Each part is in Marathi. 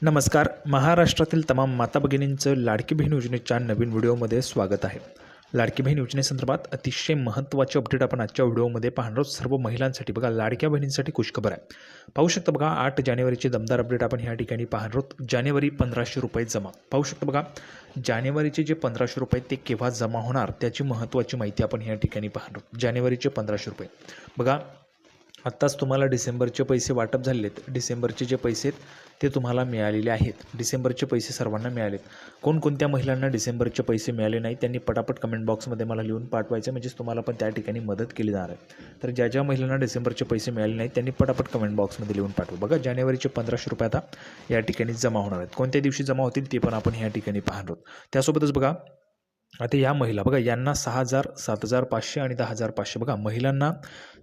नमस्कार. महाराष्ट्रातील तमाम माता भगिनींचं लाडकी बहीण योजनेच्या नवीन व्हिडिओमध्ये स्वागत आहे. लाडकी बहीण योजनेसंदर्भात अतिशय महत्त्वाचे अपडेट आपण आजच्या व्हिडिओमध्ये पाहणार आहोत. सर्व महिलांसाठी बघा, लाडक्या बहिणींसाठी खुशखबर आहे. पाहू शकता बघा, 8 जानेवारीची दमदार अपडेट आपण ह्या ठिकाणी पाहणार आहोत. जानेवारी 1500 रुपये जमा. पाहू शकता बघा, जानेवारीचे जे 1500 रुपये ते केव्हा जमा होणार त्याची महत्त्वाची माहिती आपण ह्या ठिकाणी पाहणार आहोत. जानेवारीचे 1500 रुपये बघा, आत्ताच तुम्हाला डिसेंबरचे पैसे वाटप झालेत. डिसेंबरचे जे पैसे ते तुम्हाला मिळालेले आहेत. डिसेंबरचे पैसे सर्वांना मिळालेत. कोणकोणत्या महिलांना डिसेंबरचे पैसे मिळाले नाही त्यांनी पटापट कमेंट बॉक्समध्ये मला लिहून पाठवायचे, म्हणजेच तुम्हाला पण त्या ठिकाणी मदत केली जाणार आहे. तर ज्या ज्या महिलांना डिसेंबरचे पैसे मिळाले नाहीत त्यांनी पटापट कमेंट बॉक्समध्ये लिहून पाठवा. बघा, जानेवारीचे 1500 रुपये आता या ठिकाणी जमा होणार आहेत. कोणत्या दिवशी जमा होतील ते पण आपण ह्या ठिकाणी पाहणार आहोत. त्यासोबतच बघा, आता या महिला बघा, यांना 6000, 7500 आणि 10500. बघा, महिलांना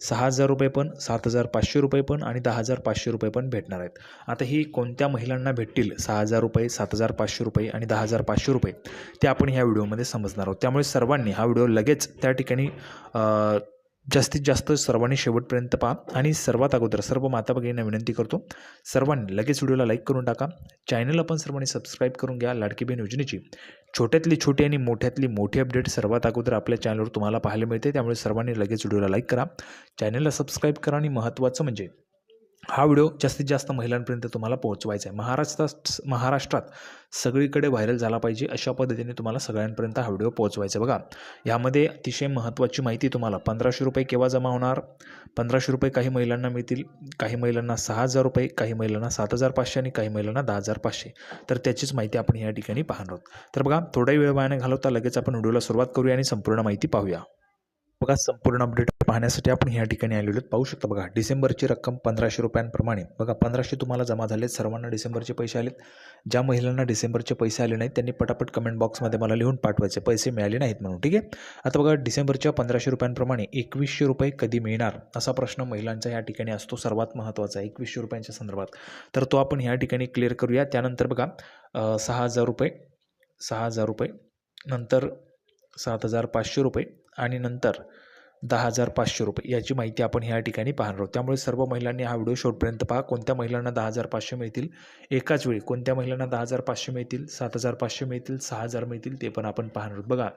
6000 रुपये पण, 7500 रुपये पण आणि 10500 रुपये पण भेटणार आहेत. आता ही कोणत्या महिलांना भेटतील 6000 रुपये, 7500 रुपये आणि 10500 रुपये ते आपण ह्या व्हिडिओमध्ये समजणार आहोत. त्यामुळे सर्वांनी हा व्हिडिओ लगेच त्या ठिकाणी जास्तीत जास्त सर्वांनी शेवटपर्यंत पहा. आणि सर्वात अगोदर सर्व माता भगिनींना विनंती करतो, सर्वांनी लगेच व्हिडिओला लाईक करून टाका. चॅनलला पण सर्वांनी सबस्क्राईब करून घ्या. लाडकी बहीण योजनेची छोट्यातली छोटी आणि मोठ्यातली मोठी अपडेट सर्वात अगोदर आपल्या चॅनलवर तुम्हाला पाहायला मिळते. त्यामुळे सर्वांनी लगेच व्हिडिओला लाईक करा, चॅनलला सबस्क्राईब करा आणि महत्त्वाचं म्हणजे हा व्हिडिओ जास्तीत जास्त महिलांपर्यंत तुम्हाला पोहोचवायचा आहे. महाराष्ट्रात सगळीकडे व्हायरल झाला पाहिजे अशा पद्धतीने तुम्हाला सगळ्यांपर्यंत हा व्हिडिओ पोहोचवायचा आहे. बघा, यामध्ये अतिशय महत्त्वाची माहिती तुम्हाला 1500 रुपये केव्हा जमा होणार. 1500 रुपये काही महिलांना मिळतील, काही महिलांना 6000 रुपये, काही महिलांना 7500 आणि काही महिलांना 10500. तर त्याचीच माहिती आपण या ठिकाणी पाहणार आहोत. तर बघा, थोडा वेळ वाया न घालवता लगेच आपण व्हिडिओला सुरुवात करूया आणि संपूर्ण माहिती पाहूया. बघा, संपूर्ण अपडेट पाहण्यासाठी आपण ह्या ठिकाणी आलेलो आहोत. पाहू शकता बघा, डिसेंबरची रक्कम 1500 रुपयांप्रमाणे बघा, 1500 तुम्हाला जमा झालेत. सर्वांना डिसेंबरचे पैसे आलेत. ज्या महिलांना डिसेंबरचे पैसे आले नाहीत त्यांनी पटापट कमेंट बॉक्समध्ये मला लिहून पाठवायचे पैसे मिळाले नाहीत म्हणून, ठीक आहे. आता बघा, डिसेंबरच्या 1500 रुपयांप्रमाणे 2100 रुपये कधी मिळणार असा प्रश्न महिलांचा या ठिकाणी असतो. सर्वात महत्त्वाचा 2100 रुपयांच्या संदर्भात, तर तो आपण ह्या ठिकाणी क्लिअर करूया. त्यानंतर बघा, 6000 रुपये, 6000 रुपये, नंतर 7500 रुपये आणि नंतर 10500 रुपये याची माहिती आपण ह्या ठिकाणी पाहणार आहोत. त्यामुळे सर्व महिलांनी हा व्हिडिओ शेवटपर्यंत पहा. कोणत्या महिलांना 10500 मिळतील एकाच वेळी, कोणत्या महिलांना 10500 मिळतील, 7500 मिळतील, 6000 मिळतील ते पण आपण पाहणार आहोत. बघा,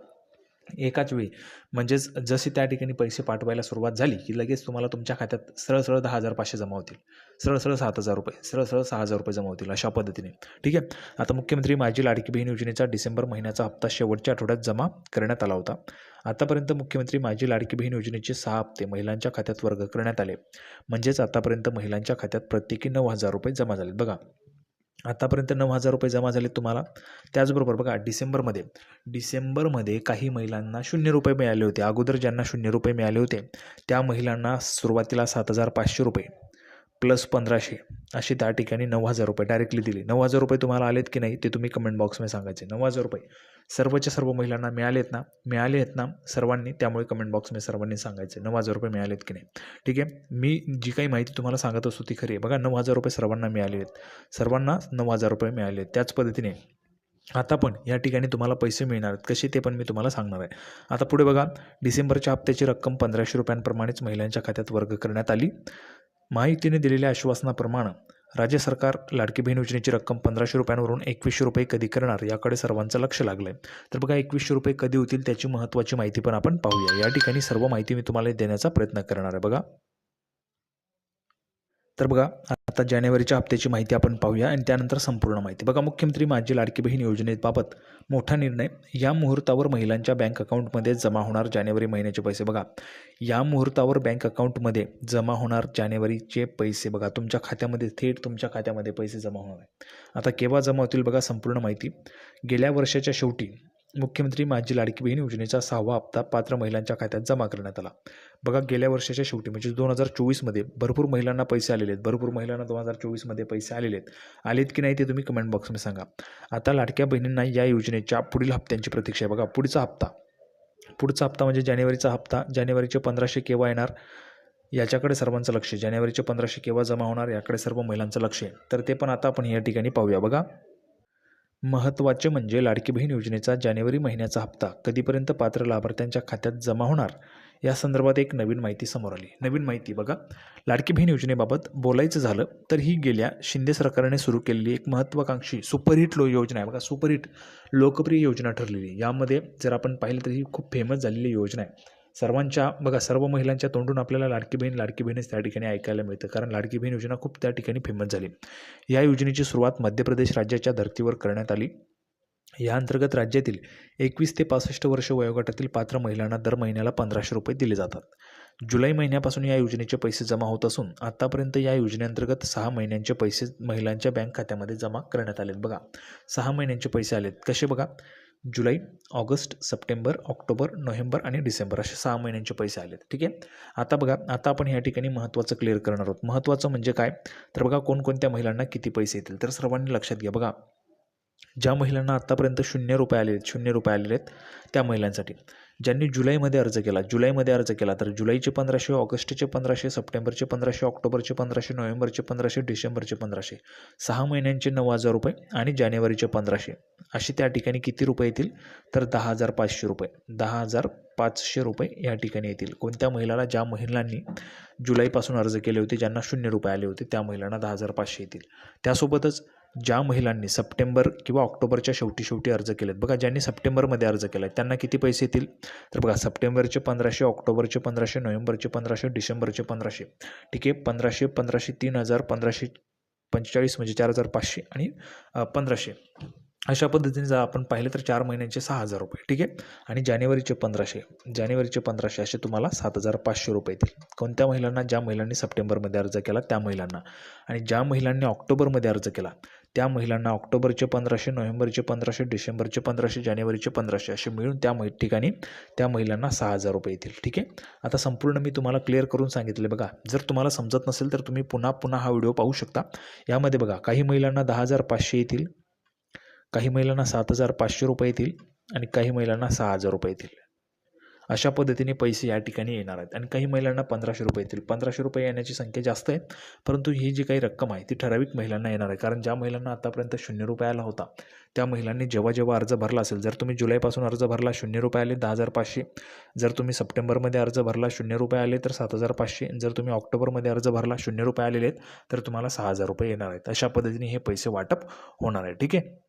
एकाच वेळी म्हणजेच जसे त्या ठिकाणी पैसे पाठवायला सुरुवात झाली की लगेच तुम्हाला तुमच्या खात्यात सरळ 10500 जमा होतील, सरळ 7000 रुपये, सरळ 6000 रुपये जमा होतील अशा पद्धतीने, ठीक आहे. आता मुख्यमंत्री माझी लाडकी बहीण योजनेचा डिसेंबर महिन्याचा हप्ता शेवटच्या आठवड्यात जमा करण्यात आला होता. आतापर्यंत मुख्यमंत्री माझी लाडकी बहीण योजनेचे 6 हप्ते महिलांच्या खात्यात वर्ग करण्यात आले. म्हणजेच आतापर्यंत महिलांच्या खात्यात प्रत्येकी 9000 रुपये जमा झालेत. बघा, आतापर्यंत 9000 रुपये जमा झाले तुम्हाला. त्याचबरोबर बघा, डिसेंबरमध्ये काही महिलांना 0 रुपये मिळाले होते. अगोदर ज्यांना 0 रुपये मिळाले होते त्या महिलांना सुरुवातीला 7500 रुपये प्लस 1500 असे त्या ठिकाणी 9000 रुपये डायरेक्टली दिले. 9000 रुपये तुम्हाला आलेत की नाही ते तुम्ही कमेंट बॉक्समध्ये सांगायचे. 9000 रुपये सर्वच्या सर्व महिलांना मिळाले आहेत ना सर्वांनी. त्यामुळे कमेंट बॉक्समध्ये सर्वांनी सांगायचे 9000 रुपये मिळालेत की नाही, ठीक आहे. मी जी काही माहिती तुम्हाला सांगत असतो ती खरी आहे. बघा, 9000 रुपये सर्वांना मिळाले आहेत, सर्वांना 9000 रुपये मिळाले आहेत. त्याच पद्धतीने आता पण या ठिकाणी तुम्हाला पैसे मिळणार आहेत कसे ते पण मी तुम्हाला सांगणार आहे. आता पुढे बघा, डिसेंबरच्या हप्त्याची रक्कम 1500 रुपयांप्रमाणेच महिलांच्या खात्यात वर्ग करण्यात आली. महायुतीने दिलेल्या आश्वासनाप्रमाणे राज्य सरकार लाडकी बहीण योजनेची रक्कम 1500 रुपयांवरून 2100 रुपये कधी करणार याकडे सर्वांचं लक्ष लागलं आहे. तर बघा, 2100 रुपये कधी होतील त्याची महत्त्वाची माहिती पण आपण पाहूया. या ठिकाणी सर्व माहिती मी तुम्हाला देण्याचा प्रयत्न करणार आहे. बघा, तर बघा, आता जानेवारीच्या हप्त्याची माहिती आपण पाहूया आणि त्यानंतर संपूर्ण माहिती. बघा, मुख्यमंत्री माझी लाडकी बहीण योजनेबाबत मोठा निर्णय. या मुहूर्तावर महिलांच्या बँक अकाउंटमध्ये जमा होणार जानेवारी महिन्याचे पैसे. बघा, या मुहूर्तावर बँक अकाउंटमध्ये जमा होणार जानेवारीचे पैसे. बघा, तुमच्या खात्यामध्ये, थेट तुमच्या खात्यामध्ये पैसे जमा होणार आहे. आता केव्हा जमा होतील बघा, संपूर्ण माहिती. गेल्या वर्षाच्या शेवटी मुख्यमंत्री माझी लाडकी बहीण योजनेचा 6वा हप्ता पात्र महिलांच्या खात्यात जमा करण्यात आला. बघा, गेल्या वर्षाच्या शेवटी म्हणजे 2024मध्ये भरपूर महिलांना पैसे आलेले आहेत. भरपूर महिलांना 2024मध्ये पैसे आलेत की नाही ते तुम्ही कमेंट बॉक्समध्ये सांगा. आता लाडक्या बहिणींना या योजनेच्या पुढील हप्त्यांची प्रतीक्षा आहे. बघा, पुढचा हप्ता म्हणजे जानेवारीचा हप्ता. जानेवारीचे 1500 केव्हा येणार याच्याकडे सर्वांचं लक्ष आहे. जानेवारीचे 1500 केव्हा जमा होणार याकडे सर्व महिलांचं लक्ष आहे. तर ते पण आता आपण या ठिकाणी पाहूया. बघा, महत्त्वाचे म्हणजे लाडकी बहीण योजनेचा जानेवारी महिन्याचा हप्ता कधीपर्यंत पात्र लाभार्थ्यांच्या खात्यात जमा होणार या संदर्भात एक नवीन माहिती समोर आली. नवीन माहिती बघा, लाडकी बहीण योजनेबाबत बोलायचं झालं तर ही गेल्या शिंदे सरकारने सुरू केलेली एक महत्त्वाकांक्षी सुपरहिट योजना आहे. बघा, सुपरहिट लोकप्रिय योजना ठरलेली. यामध्ये जर आपण पाहिलं तर ही खूप फेमस झालेली योजना आहे. सर्वांच्या बघा, सर्व महिलांच्या तोंडून आपल्याला लाडकी बहीणच त्या ठिकाणी ऐकायला मिळतं, कारण लाडकी बहीण योजना खूप त्या ठिकाणी फेमस झाली. या योजनेची सुरुवात मध्य प्रदेश राज्याच्या धर्तीवर करण्यात आली. या अंतर्गत राज्यातील 21 ते 65 वर्ष वयोगटातील पात्र महिलांना दर महिन्याला 1500 रुपये दिले जातात. जुलै महिन्यापासून या योजनेचे पैसे जमा होत असून आतापर्यंत या योजनेअंतर्गत 6 महिन्यांचे पैसे महिलांच्या बँक खात्यामध्ये जमा करण्यात आलेत. बघा, 6 महिन्यांचे पैसे आलेत. कसे बघा, जुलै, ऑगस्ट, सप्टेंबर, ऑक्टोबर, नोव्हेंबर आणि डिसेंबर असे 6 महिन्यांचे पैसे आलेत. ठीक आहे. आता बघा, आता आपण या ठिकाणी महत्त्वाचं क्लिअर करणार आहोत. महत्त्वाचं म्हणजे काय, तर बघा कोणकोणत्या महिलांना किती पैसे येतील. तर सर्वांनी लक्षात घ्या. बघा, ज्या महिलांना आत्तापर्यंत 0 रुपये आलेले आहेत त्या महिलांसाठी, ज्यांनी जुलैमध्ये अर्ज केला तर जुलैचे 1500, ऑगस्टचे 1500, सप्टेंबरचे 1500, ऑक्टोबरचे 1500, नोव्हेंबरचे 1500, डिसेंबरचे 1500, 6 महिन्यांचे 9000 रुपये आणि जानेवारीचे 1500 असे त्या ठिकाणी किती रुपये येतील, तर 10,500 रुपये 10,500 रुपये या ठिकाणी येतील. कोणत्या महिलाला, ज्या महिलांनी जुलैपासून अर्ज केले होते, ज्यांना 0 रुपये आले होते त्या महिलांना 10,500 येतील. त्यासोबतच ज्या महिलांनी सप्टेंबर किंवा ऑक्टोबरच्या शेवटी अर्ज केलेत, बघा ज्यांनी सप्टेंबरमध्ये अर्ज केला आहे त्यांना किती पैसे येतील, तर बघा सप्टेंबरचे 1500, ऑक्टोबरचे 1500, नोव्हेंबरचे 1500, डिसेंबरचे 1500. ठीक आहे. 1500, 3,000, 1545 म्हणजे 4,500 आणि 1500 अशा पद्धतीने जर आपण पाहिलं तर 4 महिन्यांचे 6,000 रुपये. ठीक आहे. आणि जानेवारीचे 1500 असे तुम्हाला 7,500 रुपये येतील. कोणत्या महिलांना, ज्या महिलांनी सप्टेंबरमध्ये अर्ज केला त्या महिलांना. आणि ज्या महिलांनी ऑक्टोबरमध्ये अर्ज केला त्या महिलांना ऑक्टोबरचे 1500, नोव्हेंबरचे 1500, डिसेंबरचे 1500, जानेवारीचे 1500 असे मिळून त्या ठिकाणी त्या महिलांना 6,000 रुपये येतील. ठीक आहे. आता संपूर्ण मी तुम्हाला क्लिअर करून सांगितले. बघा, जर तुम्हाला समजत नसेल तर तुम्ही पुन्हा हा व्हिडिओ पाहू शकता. यामध्ये बघा, काही महिलांना 10,500 येतील, काही महिलांना 7,500 रुपये येतील आणि काही महिलांना 6,000 रुपये येतील. अशा पद्धतीने पैसे या ठिकाणी येणार आहेत. आणि काही महिलांना 1500 रुपये येतील. 1500 रुपये येण्याची संख्या जास्त आहे, परंतु ही जी काही रक्कम आहे ती ठराविक महिलांना येणार आहे. कारण ज्या महिलांना आतापर्यंत 0 रुपये आला होता त्या महिलांनी जेव्हा अर्ज भरला असेल, जर तुम्ही जुलैपासून अर्ज भरला 0 रुपये आले 10,500, जर तुम्ही सप्टेंबरमध्ये अर्ज भरला 0 रुपये आले तर 7,500, जर तुम्ही ऑक्टोबरमध्ये अर्ज भरला 0 रुपये आलेले आहेत तर तुम्हाला 6,000 रुपये येणार आहेत. अशा पद्धतीने हे पैसे वाटप होणार आहे. ठीक आहे.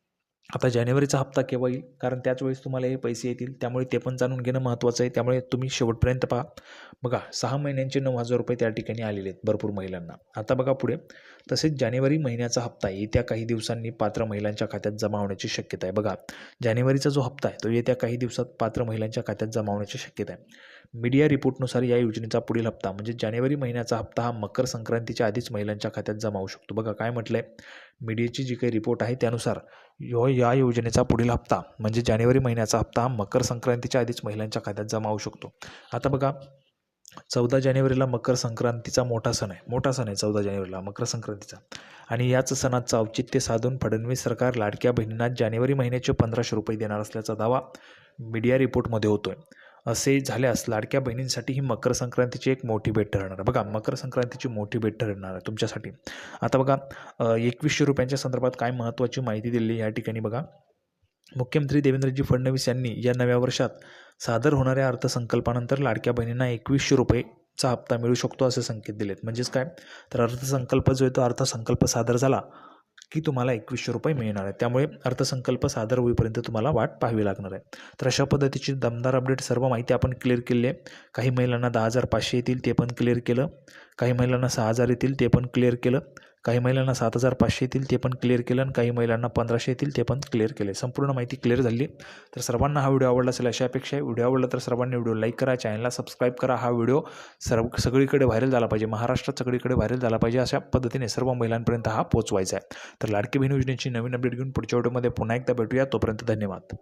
आता जानेवारीचा हप्ता केव्हा येईल, कारण त्याच वेळेस तुम्हाला हे पैसे येतील, त्यामुळे ते पण जाणून घेणं महत्त्वाचं आहे. त्यामुळे तुम्ही शेवटपर्यंत पहा. बघा, 6 महिन्यांचे 9,000 रुपये त्या ठिकाणी आलेले आहेत भरपूर महिलांना. आता बघा पुढे, तसेच जानेवारी महिन्याचा हप्ता येत्या काही दिवसांनी पात्र महिलांच्या खात्यात जमा होण्याची शक्यता आहे. बघा, जानेवारीचा जो हप्ता आहे तो येत्या काही दिवसात पात्र महिलांच्या खात्यात जमा होण्याची शक्यता आहे. मीडिया रिपोर्टनुसार या योजनेचा पुढील हप्ता म्हणजे जानेवारी महिन्याचा हप्ता हा मकर संक्रांतीच्या आधीच महिलांच्या खात्यात जमा होऊ शकतो. बघा काय म्हटलंय, मीडियाची जी काही रिपोर्ट आहे त्यानुसार या योजनेचा पुढील हप्ता म्हणजे जानेवारी महिन्याचा हप्ता हा मकर संक्रांतीच्या आधीच महिलांच्या खात्यात जमा होऊ शकतो. आता बघा, 14 जानेवारीला मकर संक्रांतीचा मोठा सण आहे 14 जानेवारीला मकर संक्रांतीचा. आणि याच सणाचं औचित्य साधून फडणवीस सरकार लाडक्या बहिणींना जानेवारी महिन्याचे 1500 रुपये देणार असल्याचा दावा मीडिया रिपोर्टमध्ये होतोय. असे झाल्यास लाडक्या बहिणींसाठी ही मकर संक्रांतीची एक मोठी भेट ठरणार. बघा, मकर संक्रांतीची मोठी भेट ठरणार आहे तुमच्यासाठी. आता बघा, 2100 रुपयांच्या संदर्भात काय महत्त्वाची माहिती दिली या ठिकाणी. बघा, मुख्यमंत्री देवेंद्रजी फडणवीस यांनी या नव्या वर्षात सादर होणाऱ्या अर्थसंकल्पानंतर लाडक्या बहिणींना 2100 रुपयेचा हप्ता मिळू शकतो असे संकेत दिलेत. म्हणजेच काय, तर अर्थसंकल्प जो आहे तो अर्थसंकल्प सादर झाला की तुम्हाला 2100 रुपये मिळणार आहे. त्यामुळे अर्थसंकल्प सादर होईपर्यंत तुम्हाला वाट पाहावी लागणार आहे. तर अशा पद्धतीची दमदार अपडेट सर्व माहिती आपण क्लिअर केली आहे. काही महिलांना 10,500 येतील ते पण क्लिअर केलं, काही महिलांना 6,000 येतील ते पण क्लिअर केलं, काही महिलांना 7,500 येतील ते पण क्लिअर केलं आणि काही महिलांना 1,500 येतील ते पण क्लिअर केले. संपूर्ण माहिती क्लिअर झाली. तर सर्वांना हा व्हिडिओ आवडला असेल अशा अपेक्षा आहे. व्हिडिओ आवडला तर सर्वांनी व्हिडिओ लाईक करा, चॅनलला सबस्क्राईब करा. हा व्हिडिओ सगळीकडे व्हायरल झाला पाहिजे, महाराष्ट्रात सगळीकडे व्हायरल झाला पाहिजे. अशा पद्धतीने सर्व महिलांपर्यंत हा पोहोचवायचा आहे. तर लाडकी बहीण योजनेची नवीन अपडेट घेऊन पुढच्या व्हिडिओमध्ये पुन्हा एकदा भेटूया. तोपर्यंत धन्यवाद.